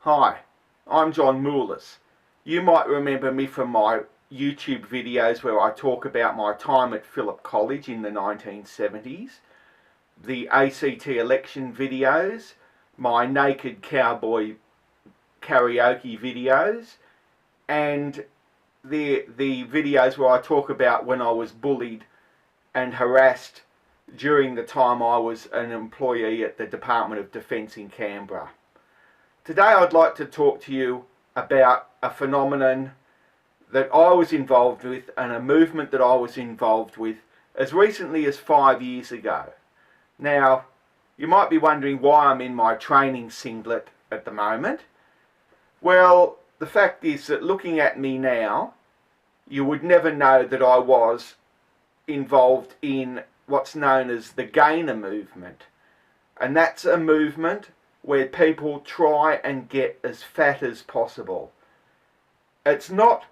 Hi, I'm John Moulis. You might remember me from my YouTube videos where I talk about my time at Phillip College in the 1970s, the ACT election videos, my naked cowboy karaoke videos, and the videos where I talk about when I was bullied and harassed during the time I was an employee at the Department of Defence in Canberra. Today I'd like to talk to you about a phenomenon that I was involved with and a movement that I was involved with as recently as 5 years ago. Now, you might be wondering why I'm in my training singlet at the moment. Well, the fact is that looking at me now, you would never know that I was involved in what's known as the gainer movement. And that's a movement where people try and get as fat as possible. It's not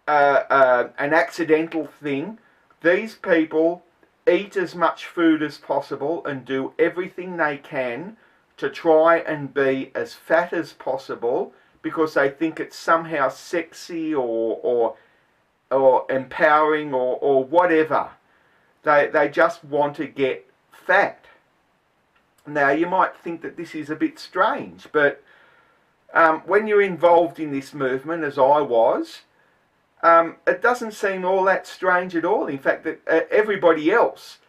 an accidental thing. These people eat as much food as possible and do everything they can to try and be as fat as possible because they think it's somehow sexy or empowering or whatever. They just want to get fat. Now, you might think that this is a bit strange, but when you're involved in this movement, as I was, it doesn't seem all that strange at all. In fact, that everybody else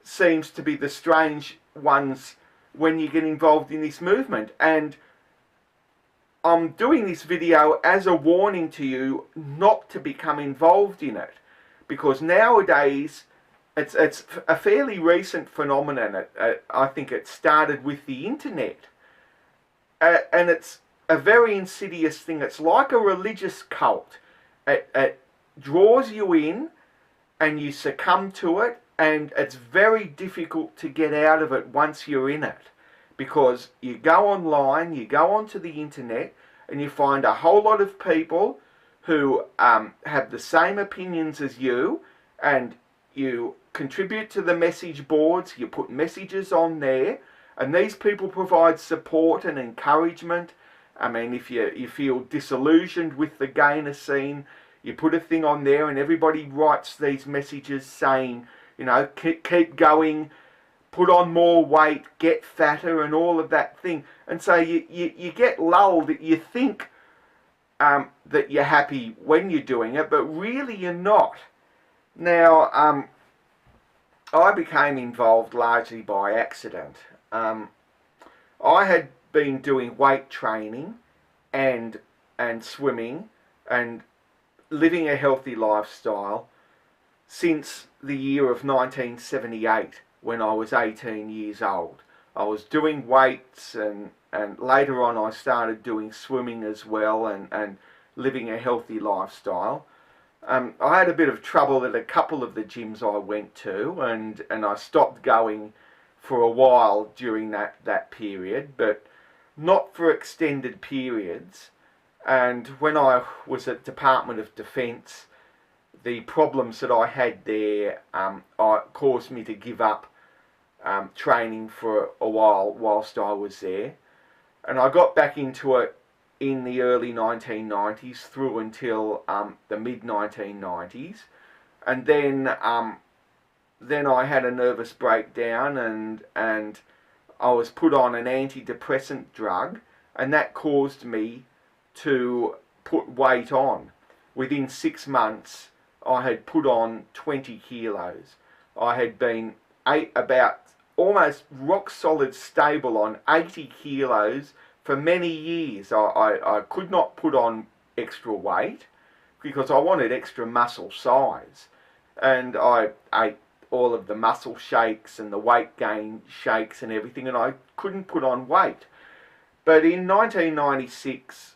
seems to be the strange ones when you get involved in this movement. And I'm doing this video as a warning to you not to become involved in it, because nowadays it's a fairly recent phenomenon. I think it started with the internet, and it's a very insidious thing. It's like a religious cult. It draws you in and you succumb to it, and it's very difficult to get out of it once you're in it, because you go online, you go onto the internet, and you find a whole lot of people who have the same opinions as you, and you contribute to the message boards, you put messages on there, and these people provide support and encouragement. I mean, if you feel disillusioned with the gainer scene, you put a thing on there and everybody writes these messages saying, you know, keep going, put on more weight, get fatter, and all of that thing. And so you get lulled. You think that you're happy when you're doing it, but really you're not. Now, I became involved largely by accident. I had been doing weight training and swimming and living a healthy lifestyle since the year of 1978, when I was 18 years old. I was doing weights, and later on I started doing swimming as well, and living a healthy lifestyle. I had a bit of trouble at a couple of the gyms I went to, and I stopped going for a while during that period, but not for extended periods. And when I was at Department of Defence, the problems that I had there caused me to give up training for a while whilst I was there. And I got back into it in the early 1990s through until the mid-1990s. And then I had a nervous breakdown, and I was put on an antidepressant drug, and that caused me to put weight on. Within 6 months, I had put on 20 kilos. I had been about almost rock solid stable on 80 kilos for many years. I could not put on extra weight because I wanted extra muscle size, and I ate all of the muscle shakes and the weight gain shakes and everything, and I couldn't put on weight. But in 1996,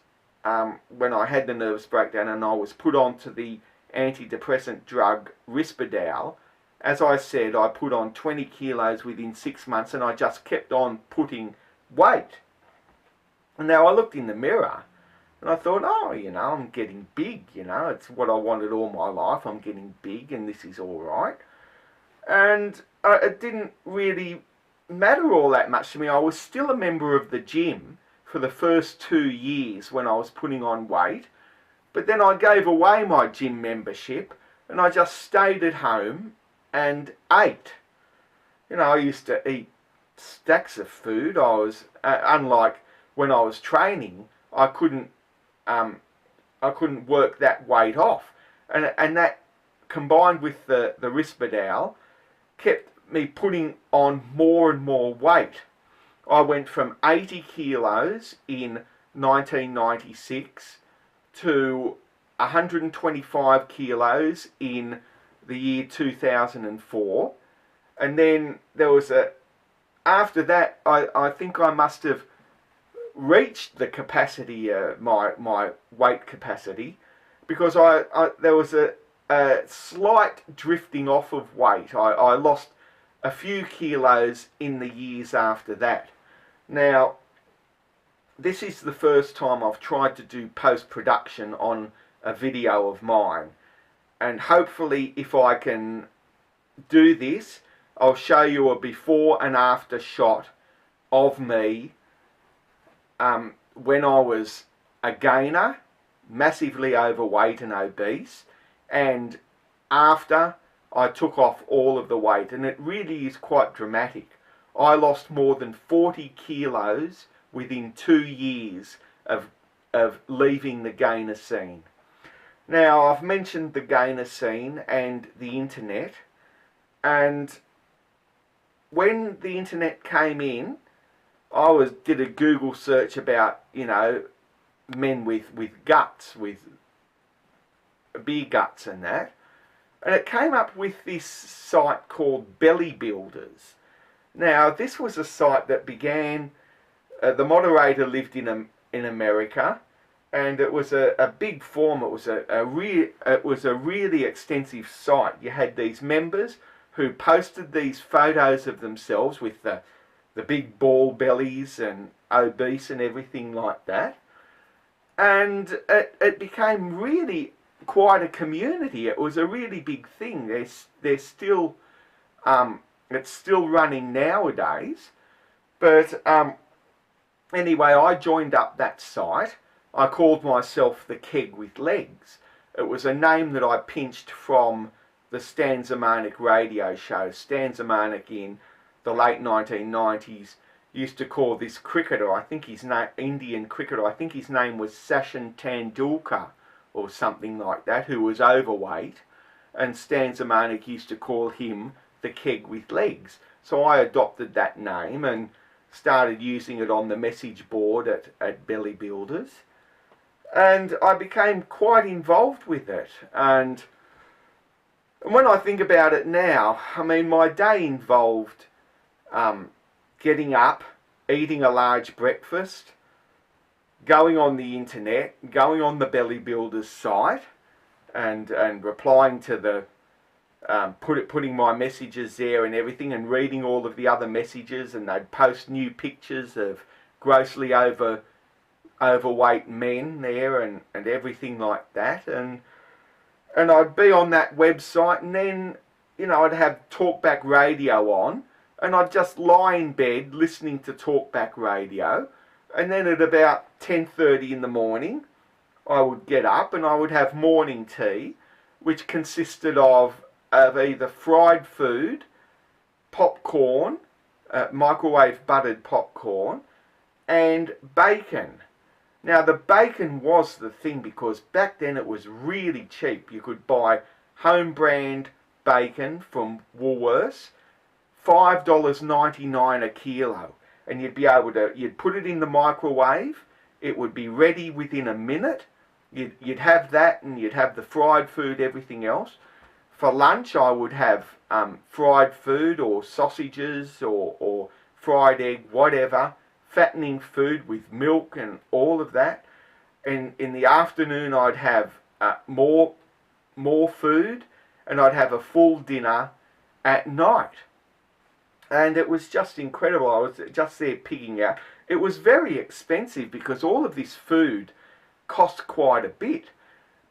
when I had the nervous breakdown and I was put onto the antidepressant drug Risperdal, as I said, I put on 20 kilos within 6 months, and I just kept on putting weight. And now I looked in the mirror and I thought, oh, you know, I'm getting big, you know, it's what I wanted all my life. I'm getting big and this is all right. And it didn't really matter all that much to me. I was still a member of the gym for the first 2 years when I was putting on weight. But then I gave away my gym membership and I just stayed at home and ate. You know, I used to eat stacks of food. I was, unlike when I was training, I couldn't work that weight off. And that, combined with the Risperdal, kept me putting on more and more weight. I went from 80 kilos in 1996 to 125 kilos in the year 2004. And then there was after that, I think I must have reached the capacity, my weight capacity, because there was a slight drifting off of weight. I lost a few kilos in the years after that. Now, this is the first time I've tried to do post-production on a video of mine, and hopefully if I can do this, I'll show you a before and after shot of me when I was a gainer, massively overweight and obese, and after I took off all of the weight. And it really is quite dramatic. I lost more than 40 kilos within 2 years of leaving the gainer scene. Now, I've mentioned the gainer scene and the internet, and when the internet came in, I did a Google search about, you know, men with guts, with beer guts and that, and it came up with this site called Belly Builders. Now, this was a site that began, the moderator lived in America, and it was a big forum. It was a really extensive site. You had these members who posted these photos of themselves with the big ball bellies and obese and everything like that. And it became really quite a community. It was a really big thing. There's still, it's still running nowadays. But anyway, I joined up that site. I called myself the Keg with Legs. It was a name that I pinched from the Stan Zemanek radio show. Stan Zemanek in the late 1990s used to call this cricketer, I think his name, Indian cricketer, I think his name was Sachin Tendulkar or something like that, who was overweight, and Stan Zemanek used to call him the Keg with Legs. So I adopted that name and started using it on the message board at Belly Builders, and I became quite involved with it. And when I think about it now, I mean, my day involved getting up, eating a large breakfast, going on the internet, going on the Belly Builders site, and replying to the putting my messages there and everything, and reading all of the other messages, and they'd post new pictures of grossly overweight men there and everything like that, and I'd be on that website, and then, you know, I'd have talkback radio on, and I'd just lie in bed listening to talkback radio, and then at about 10:30 in the morning I would get up and I would have morning tea, which consisted of either fried food, popcorn, microwave buttered popcorn, and bacon. Now, the bacon was the thing, because back then it was really cheap. You could buy home brand bacon from Woolworths, $5.99 a kilo, and you'd be able to, you'd put it in the microwave, it would be ready within a minute. You'd have that, and you'd have the fried food, everything else. For lunch, I would have fried food or sausages or fried egg, whatever, fattening food with milk and all of that. And in the afternoon, I'd have more food, and I'd have a full dinner at night. And it was just incredible. I was just there pigging out. It was very expensive because all of this food cost quite a bit.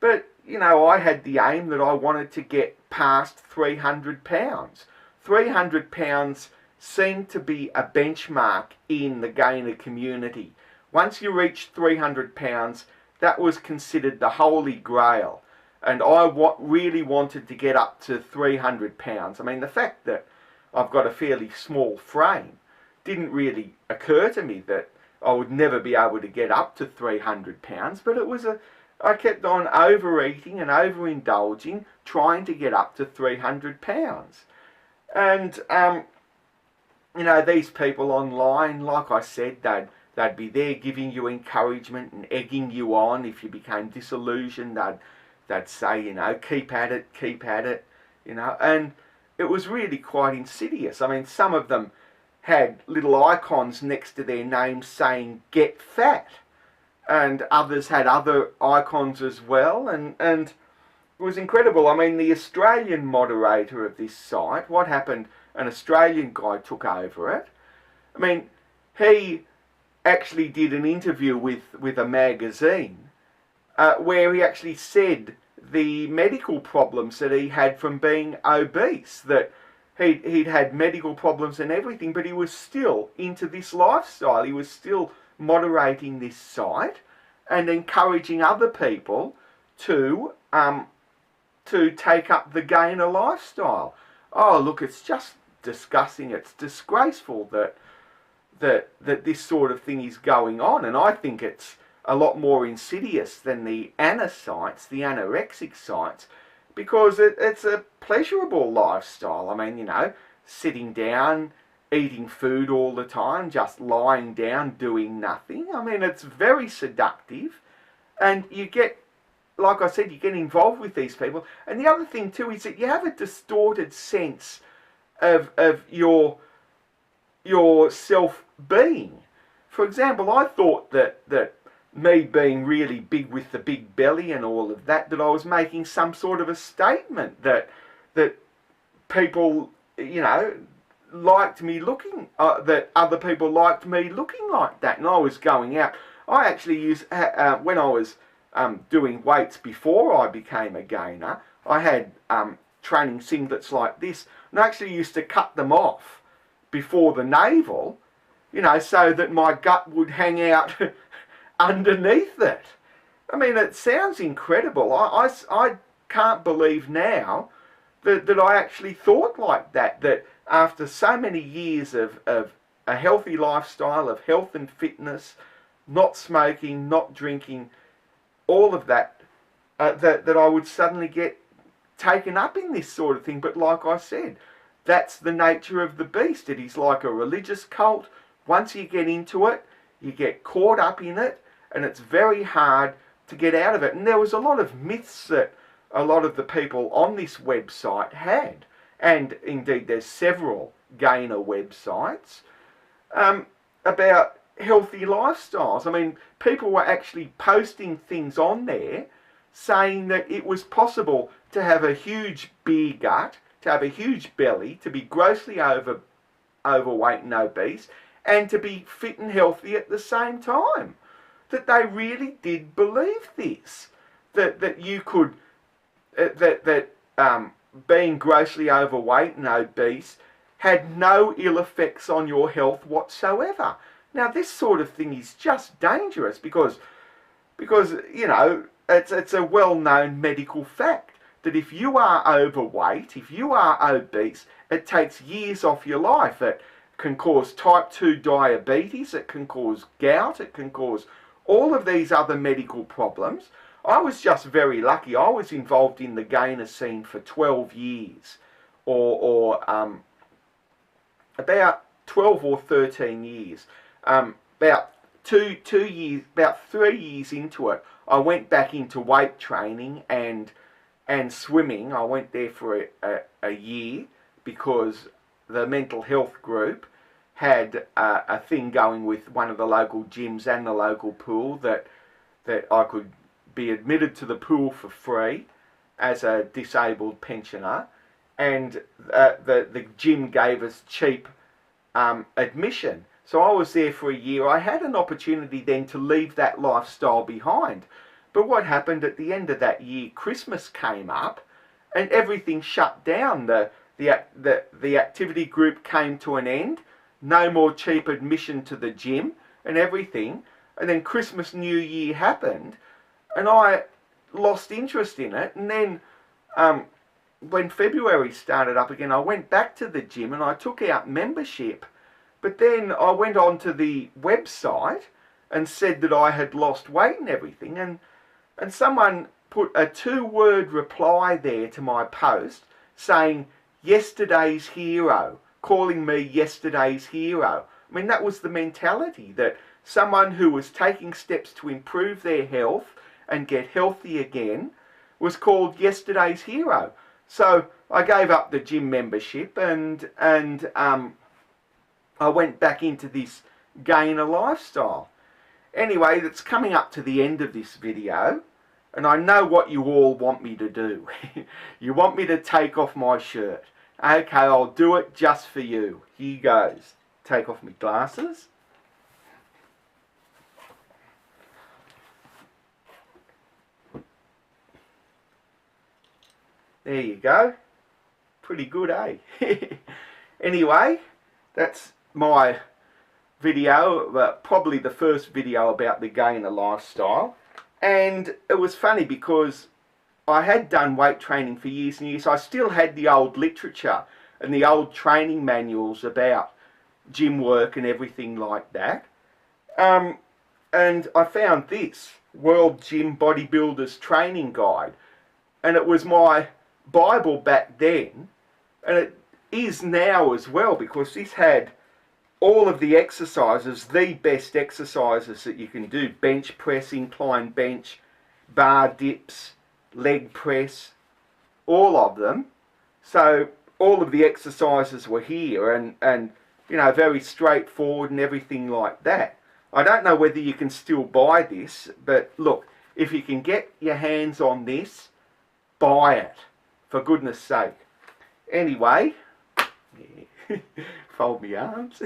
But, you know, I had the aim that I wanted to get past 300 pounds. 300 pounds seemed to be a benchmark in the gainer community. Once you reached 300 pounds, that was considered the holy grail. And I really wanted to get up to 300 pounds. I mean, the fact that I've got a fairly small frame didn't really occur to me that I would never be able to get up to 300 pounds, but I kept on overeating and overindulging, trying to get up to 300 pounds. And, you know, these people online, like I said, they'd be there giving you encouragement and egging you on. If you became disillusioned, they'd say, you know, keep at it, you know, and it was really quite insidious. I mean, some of them had little icons next to their names saying, get fat, and others had other icons as well, and it was incredible. I mean, the Australian moderator of this site, what happened, an Australian guy took over it. I mean, he actually did an interview with a magazine where he actually said the medical problems that he had from being obese, that he'd had medical problems and everything, but he was still into this lifestyle. He was still moderating this site and encouraging other people to take up the gainer lifestyle. Oh, look, it's just disgusting. It's disgraceful that this sort of thing is going on, and I think it's a lot more insidious than the ANA sites, the anorexic sites, because it's a pleasurable lifestyle. I mean, you know, sitting down, eating food all the time, just lying down, doing nothing. I mean, it's very seductive, and you get, like I said, you get involved with these people. And the other thing too is that you have a distorted sense of your self-being. For example, I thought that me being really big with the big belly and all of that I was making some sort of a statement that people, you know, liked me looking, that other people liked me looking like that. And I was going out. I actually used, when I was doing weights before I became a gainer, I had training singlets like this, and I actually used to cut them off before the navel, you know, so that my gut would hang out underneath it. I mean, it sounds incredible. I can't believe now that I actually thought like that after so many years of a healthy lifestyle, of health and fitness, not smoking, not drinking, all of that, that I would suddenly get taken up in this sort of thing. But like I said, that's the nature of the beast. It is like a religious cult. Once you get into it, you get caught up in it, and it's very hard to get out of it. And there was a lot of myths that a lot of the people on this website had, and indeed there's several gainer websites, about healthy lifestyles. I mean, people were actually posting things on there saying that it was possible to have a huge beer gut, to have a huge belly, to be grossly overweight and obese, and to be fit and healthy at the same time. That they really did believe this. That you could, being grossly overweight and obese had no ill effects on your health whatsoever. Now, this sort of thing is just dangerous because you know, it's a well-known medical fact that if you are overweight, if you are obese, it takes years off your life. It can cause type 2 diabetes, it can cause gout, it can cause all of these other medical problems. I was just very lucky. I was involved in the gainer scene for 12 years, or about 12 or 13 years. About 3 years into it, I went back into weight training and swimming. I went there for a year because the mental health group had a thing going with one of the local gyms and the local pool that I could be admitted to the pool for free as a disabled pensioner, and the gym gave us cheap admission. So I was there for a year. I had an opportunity then to leave that lifestyle behind. But what happened at the end of that year, Christmas came up and everything shut down. The activity group came to an end. No more cheap admission to the gym and everything. and then Christmas, New Year happened, and I lost interest in it. And then when February started up again, I went back to the gym and I took out membership. But then I went on to the website and said that I had lost weight and everything, and someone put a 2-word reply there to my post saying, "Yesterday's hero," calling me yesterday's hero. I mean, that was the mentality, that someone who was taking steps to improve their health and get healthy again was called yesterday's hero. So I gave up the gym membership and I went back into this gainer lifestyle. Anyway, that's coming up to the end of this video, and I know what you all want me to do. You want me to take off my shirt. Okay, I'll do it just for you. Here goes. Take off my glasses. There you go. Pretty good, eh? Anyway, that's my video, probably the first video about the gainer lifestyle. And it was funny because I had done weight training for years and years. I still had the old literature and the old training manuals about gym work and everything like that. And I found this World Gym Bodybuilders Training Guide, and it was my Bible back then, and it is now as well, because this had all of the exercises, the best exercises that you can do: bench press, incline bench, bar dips, leg press, all of them. So all of the exercises were here, and you know, very straightforward and everything like that. I don't know whether you can still buy this, but look, if you can get your hands on this, buy it, for goodness sake. Anyway, yeah, fold my arms.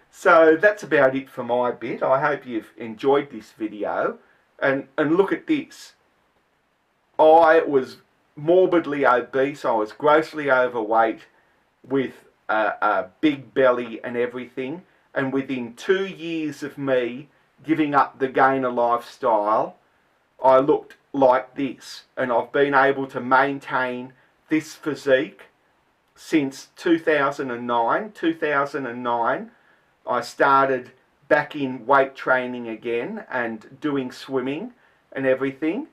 So that's about it for my bit. I hope you've enjoyed this video, and look at this. I was morbidly obese. I was grossly overweight with a big belly and everything, and within 2 years of me giving up the gainer lifestyle, I looked like this, and I've been able to maintain this physique since 2009. 2009 I started back in weight training again and doing swimming and everything,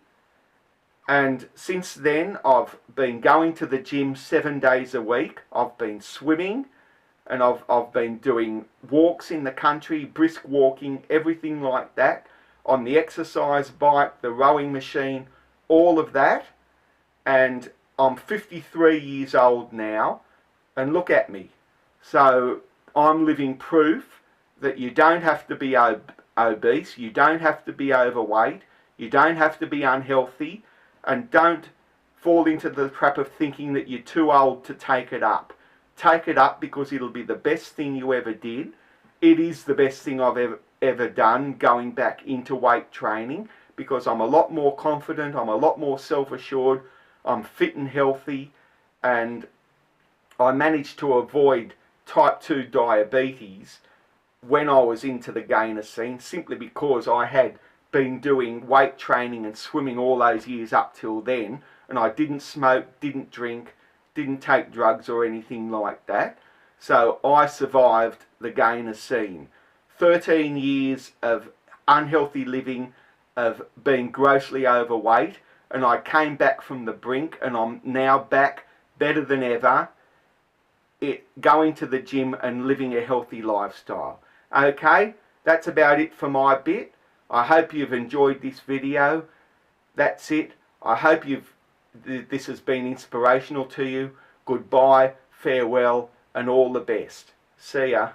and since then I've been going to the gym 7 days a week. I've been swimming, and I've been doing walks in the country, brisk walking, everything like that, on the exercise bike, the rowing machine, all of that. And I'm 53 years old now, and look at me. So I'm living proof that you don't have to be obese, you don't have to be overweight, you don't have to be unhealthy, and don't fall into the trap of thinking that you're too old to take it up. Take it up, because it'll be the best thing you ever did. It is the best thing I've ever done, going back into weight training, because I'm a lot more confident, I'm a lot more self-assured, I'm fit and healthy, and I managed to avoid type 2 diabetes when I was into the gainer scene, simply because I had been doing weight training and swimming all those years up till then, and I didn't smoke, didn't drink, didn't take drugs or anything like that. So I survived the gainer scene. 13 years of unhealthy living, of being grossly overweight, and I came back from the brink, and I'm now back better than ever, going to the gym and living a healthy lifestyle. Okay, that's about it for my bit. I hope you've enjoyed this video. That's it. I hope this has been inspirational to you. Goodbye, farewell, and all the best. See ya.